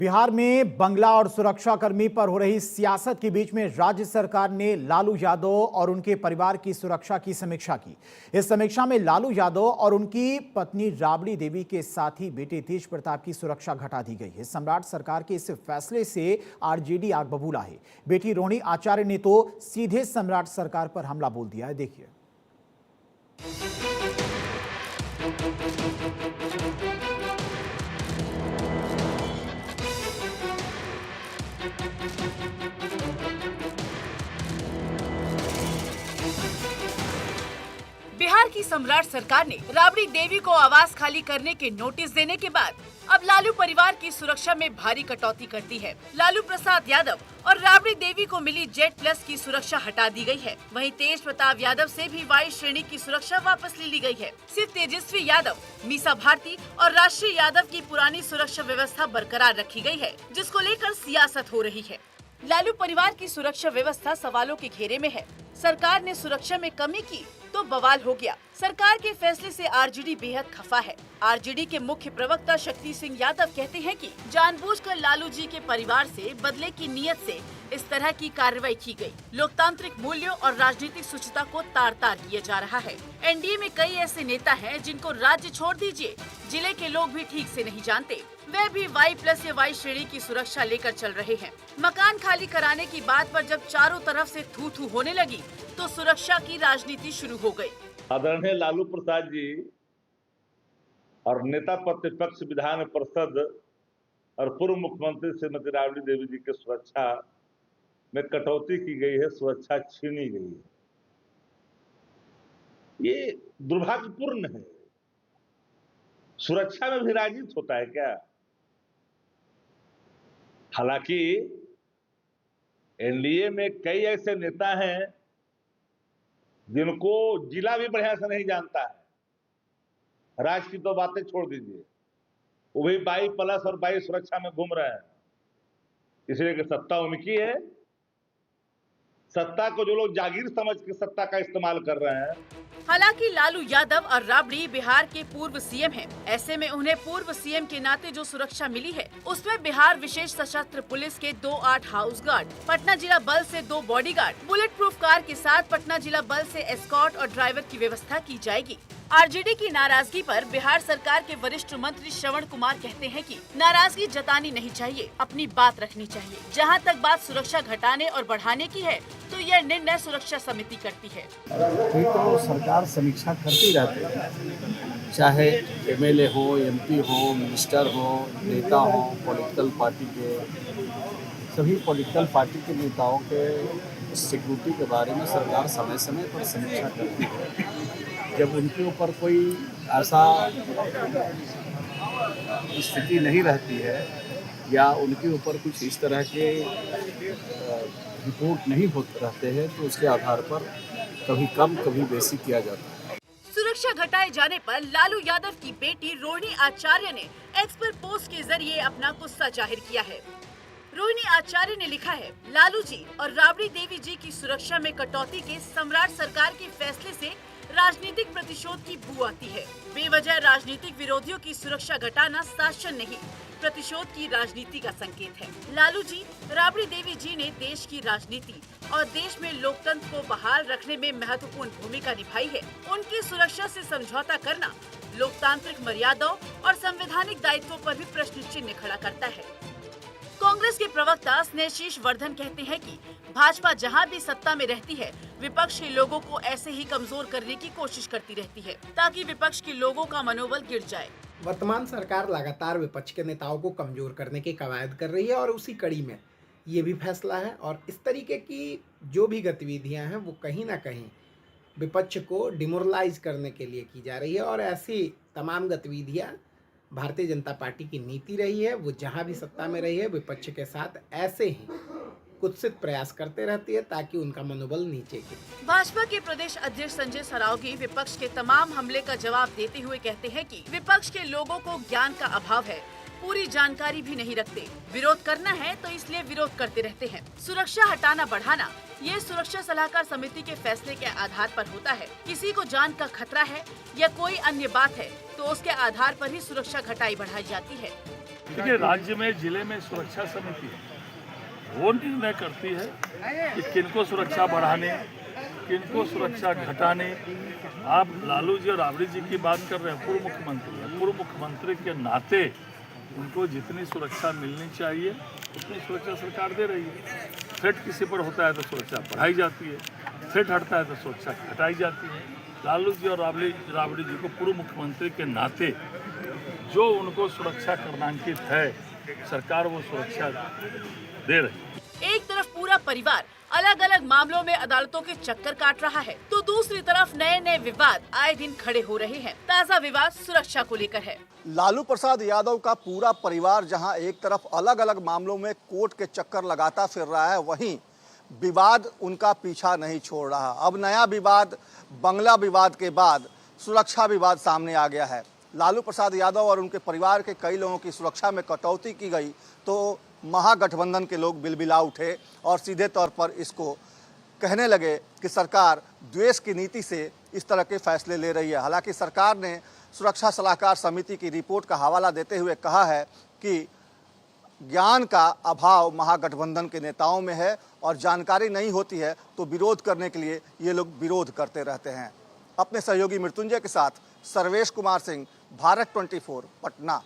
बिहार में बंगला और सुरक्षाकर्मी पर हो रही सियासत के बीच में राज्य सरकार ने लालू यादव और उनके परिवार की सुरक्षा की समीक्षा की। इस समीक्षा में लालू यादव और उनकी पत्नी राबड़ी देवी के साथ ही बेटे तेज प्रताप की सुरक्षा घटा दी गई है। सम्राट सरकार के इस फैसले से आरजेडी आग बबूला है। बेटी रोहिणी आचार्य ने तो सीधे सम्राट सरकार पर हमला बोल दिया है। देखिए। बिहार की सम्राट सरकार ने राबड़ी देवी को आवास खाली करने के नोटिस देने के बाद अब लालू परिवार की सुरक्षा में भारी कटौती कर दी है। लालू प्रसाद यादव और राबड़ी देवी को मिली जेड प्लस की सुरक्षा हटा दी गई है। वहीं तेज प्रताप यादव से भी वाई श्रेणी की सुरक्षा वापस ले ली गई है। सिर्फ तेजस्वी यादव, मीसा भारती और राष्ट्रीय यादव की पुरानी सुरक्षा व्यवस्था बरकरार रखी गई है, जिसको लेकर सियासत हो रही है। लालू परिवार की सुरक्षा व्यवस्था सवालों के घेरे में है। सरकार ने सुरक्षा में कमी की तो बवाल हो गया। सरकार के फैसले से आरजेडी बेहद खफा है। आरजेडी के मुख्य प्रवक्ता शक्ति सिंह यादव कहते हैं कि जानबूझकर लालू जी के परिवार से बदले की नीयत से इस तरह की कार्रवाई की गई। लोकतांत्रिक मूल्यों और राजनीतिक शुचिता को तार-तार किया जा रहा है। एनडीए में कई ऐसे नेता हैं जिनको राज्य छोड़ दीजिए, जिले के लोग भी ठीक से नहीं जानते। वे भी वाई प्लस या वाई श्रेणी की सुरक्षा लेकर चल रहे हैं। मकान खाली कराने की बात पर जब चारों तरफ से थू थू होने लगी तो सुरक्षा की राजनीति शुरू हो गई। आदरणीय लालू प्रसाद जी और नेता प्रतिपक्ष विधान परिषद और पूर्व मुख्यमंत्री श्रीमती राबड़ी देवी जी की सुरक्षा में कटौती की गई है, सुरक्षा छीनी गई है। ये दुर्भाग्यपूर्ण है। सुरक्षा में भी राजनीति होता है क्या? हालांकि एनडीए में कई ऐसे नेता हैं जिनको जिला भी बढ़िया से नहीं जानता है। राज्य की तो बातें छोड़ दीजिए, वो भी 22 प्लस और 22 सुरक्षा में घूम रहे हैं, इसलिए कि सत्ता उनकी है। सत्ता को जो लोग जागीर समझ के सत्ता का इस्तेमाल कर रहे हैं। हालांकि लालू यादव और राबड़ी बिहार के पूर्व सीएम हैं। ऐसे में उन्हें पूर्व सीएम के नाते जो सुरक्षा मिली है, उसमें बिहार विशेष सशस्त्र पुलिस के 2-8 हाउस गार्ड, पटना जिला बल से 2 बॉडीगार्ड, बुलेट प्रूफ कार के साथ पटना जिला बल से एस्कॉर्ट और ड्राइवर की व्यवस्था की जाएगी। आरजेडी की नाराजगी पर बिहार सरकार के वरिष्ठ मंत्री श्रवण कुमार कहते हैं कि नाराजगी जतानी नहीं चाहिए, अपनी बात रखनी चाहिए। जहां तक बात सुरक्षा घटाने और बढ़ाने की है, तो यह निर्णय सुरक्षा समिति करती है। तो सरकार समीक्षा करती रहती है, चाहे एमएलए हो, एमपी हो, मिनिस्टर हो, नेता हो, पॉलिटिकल पार्टी के सभी पॉलिटिकल पार्टी के नेताओं के सिक्योरिटी के बारे में सरकार समय समय पर समीक्षा करती है। जब उनके ऊपर कोई ऐसा स्थिति नहीं रहती है या उनके ऊपर कुछ इस तरह के रिपोर्ट नहीं होते रहते हैं, तो उसके आधार पर कभी कम कभी बेसी किया जाता है। सुरक्षा घटाए जाने पर लालू यादव की बेटी रोहिणी आचार्य ने एक्स पर पोस्ट के जरिए अपना गुस्सा जाहिर किया है। रोहिणी आचार्य ने लिखा है, लालू जी और राबड़ी देवी जी की सुरक्षा में कटौती के सम्राट सरकार के फैसले से राजनीतिक प्रतिशोध की बू आती है। बेवजह राजनीतिक विरोधियों की सुरक्षा घटाना शासन नहीं, प्रतिशोध की राजनीति का संकेत है। लालू जी, राबड़ी देवी जी ने देश की राजनीति और देश में लोकतंत्र को बहाल रखने में महत्वपूर्ण भूमिका निभाई है। उनकी सुरक्षा से समझौता करना लोकतांत्रिक मर्यादाओं और संवैधानिक दायित्वों पर भी प्रश्न चिन्ह खड़ा करता है। कांग्रेस के प्रवक्ता स्नेहशीष वर्धन कहते हैं कि भाजपा जहां भी सत्ता में रहती है, विपक्ष के लोगों को ऐसे ही कमजोर करने की कोशिश करती रहती है, ताकि विपक्ष के लोगों का मनोबल गिर जाए। वर्तमान सरकार लगातार विपक्ष के नेताओं को कमजोर करने की कवायद कर रही है और उसी कड़ी में ये भी फैसला है। और इस तरीके की जो भी गतिविधियां हैं वो कहीं ना कहीं विपक्ष को डिमोरलाइज करने के लिए की जा रही है। और ऐसी तमाम गतिविधियां भारतीय जनता पार्टी की नीति रही है। वो जहां भी सत्ता में रही है, विपक्ष के साथ ऐसे ही कुत्सित प्रयास करते रहती है ताकि उनका मनोबल नीचे गिरे। भाजपा के प्रदेश अध्यक्ष संजय सरावगी विपक्ष के तमाम हमले का जवाब देते हुए कहते हैं कि विपक्ष के लोगों को ज्ञान का अभाव है, पूरी जानकारी भी नहीं रखते। विरोध करना है तो इसलिए विरोध करते रहते हैं। सुरक्षा हटाना बढ़ाना ये सुरक्षा सलाहकार समिति के फैसले के आधार पर होता है। किसी को जान का खतरा है या कोई अन्य बात है तो उसके आधार पर ही सुरक्षा घटाई बढ़ाई जाती है। देखिए, राज्य में जिले में सुरक्षा समिति है, वो निर्णय करती है कि किनको सुरक्षा बढ़ाने, किनको सुरक्षा घटाने। आप लालू जी और राबड़ी जी की बात कर रहे हैं, पूर्व मुख्यमंत्री हैं। पूर्व मुख्यमंत्री के नाते उनको जितनी सुरक्षा मिलनी चाहिए उतनी सुरक्षा सरकार दे रही है। थ्रेट किसी पर होता है तो सुरक्षा बढ़ाई जाती है, थ्रेट हटता है तो सुरक्षा घटाई जाती है। लालू जी और राबड़ी जी को पूर्व मुख्यमंत्री के नाते जो उनको सुरक्षा करनांकित है, सरकार वो सुरक्षा दे रही है। एक तरफ पूरा परिवार अलग अलग मामलों में अदालतों के चक्कर काट रहा है, तो दूसरी तरफ नए नए विवाद आए दिन खड़े हो रहे हैं। ताजा विवाद सुरक्षा को लेकर है। लालू प्रसाद यादव का पूरा परिवार जहां एक तरफ अलग अलग मामलों में कोर्ट के चक्कर लगाता फिर रहा है, वहीं विवाद उनका पीछा नहीं छोड़ रहा। अब नया विवाद, बंगला विवाद के बाद सुरक्षा विवाद सामने आ गया है। लालू प्रसाद यादव और उनके परिवार के कई लोगों की सुरक्षा में कटौती की गई तो महागठबंधन के लोग बिलबिला उठे और सीधे तौर पर इसको कहने लगे कि सरकार द्वेष की नीति से इस तरह के फैसले ले रही है। हालांकि सरकार ने सुरक्षा सलाहकार समिति की रिपोर्ट का हवाला देते हुए कहा है कि ज्ञान का अभाव महागठबंधन के नेताओं में है और जानकारी नहीं होती है तो विरोध करने के लिए ये लोग विरोध करते रहते हैं। अपने सहयोगी मृत्युंजय के साथ सर्वेश कुमार सिंह, भारत 24, पटना।